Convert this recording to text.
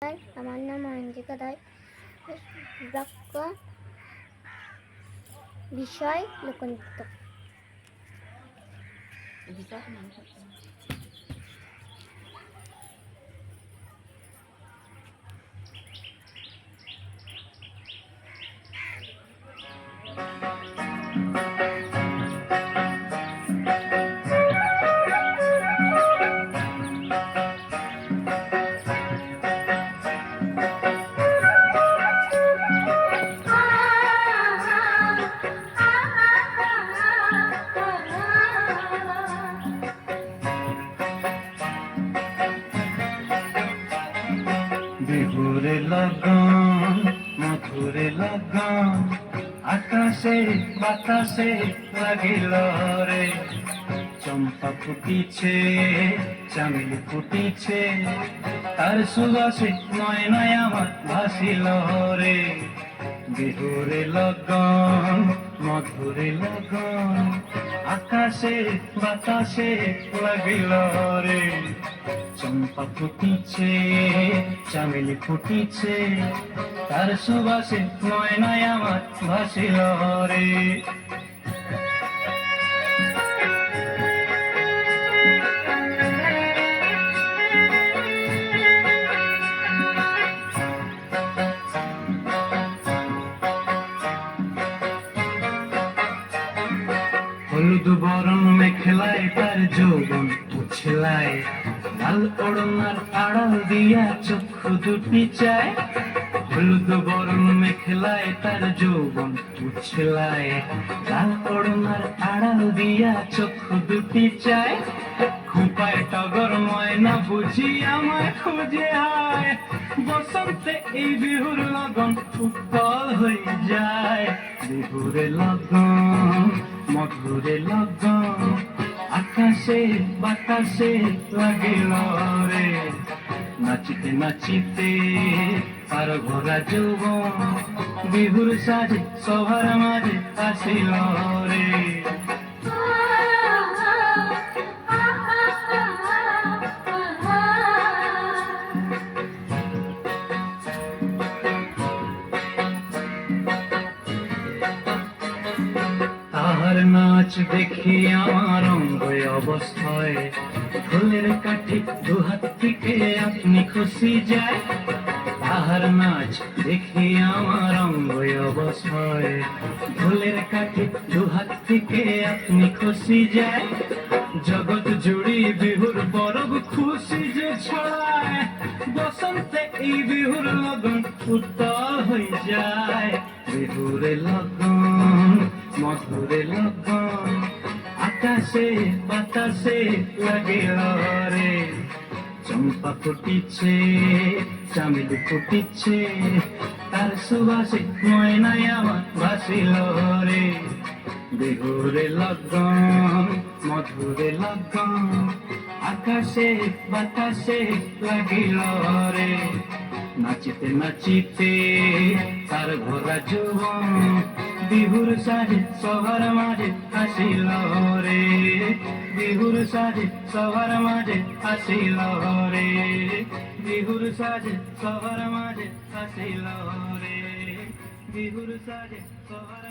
নমস্কার, আমার নাম অঞ্জিকা রায়। বাক্য বিষয় লোকনৃত্য। বিহুরে লগন মধুরে লগন আকাশে বাতাসে লাগিল রে। চম্পা ফুটিছে চামেলি ফুটিছে, তার সুবাসে নয় নয় আমার ভাসিল রে। বিহুরে লগন মধুরে লগন আকাশে বাতাসে লাগিল রে। চম্পা ফুটিছে চামেলি ফুটিছে, তার সুবাসে নয় নয় আমার ভাসিল রে। হলুদ বরণ মেখলায় তার যৌবন উছলায়, লাল ওড়নার আড়াল দিয়া চক্ষু দুটি চায়। হলুদ বরণ মেখলায় তার যৌবন উছলায়, লাল ওড়নার আড়াল দিয়া চক্ষু দুটি চায়। খুপায় টগর ময়না বুঝি আমায় খুঁজে আয়, বসন্তে এই বিহুর লগন উৎপল হয়ে যায়। বিহুরে লগন মধুরে লগন আকাশে বাতাসে লাগিল রে। নাচিতে নাচিতে আর ভরা যৌবন বিহুর সাজে সবার মাঝে আসিল রে। তাহার নাচ দেখি আমার অঙ্গ অবস্থায়, ফুলের কাঠি দুহাত থেকে আপনি খুশি যায়। তাহার নাচ দেখি আমার অঙ্গ অবস্থায়, ফুলের কাঠি দুহাত থেকে আপনি খুশি যায়। জগৎ জুড়ি বিহুর পরব খুশি যে ছড়ায়, বসন্তে এই বিহুর লগন উত্তল হয়ে যায়। বিহুরে লগন মধুরে লগন আকাশে বাতাসে লাগিল রে। চম্পা ফুটিছে চামেলি ফুটিছে, তার সুবাসে ময়নায় আমার ভাসিল রে। বিহুরে লগন মধুরে লগন আকাশে বাতাসে লাগিল রে। নাচিতে নাচিতে তার ভরা যৌবন বিহুর সাজে সবার মাঝে আসিল রে। বিহুর সাজে সবার মাঝে আসিল রে। বিহুর সাজে সবার মাঝে আসিল রে। বিহুর সাজে সবার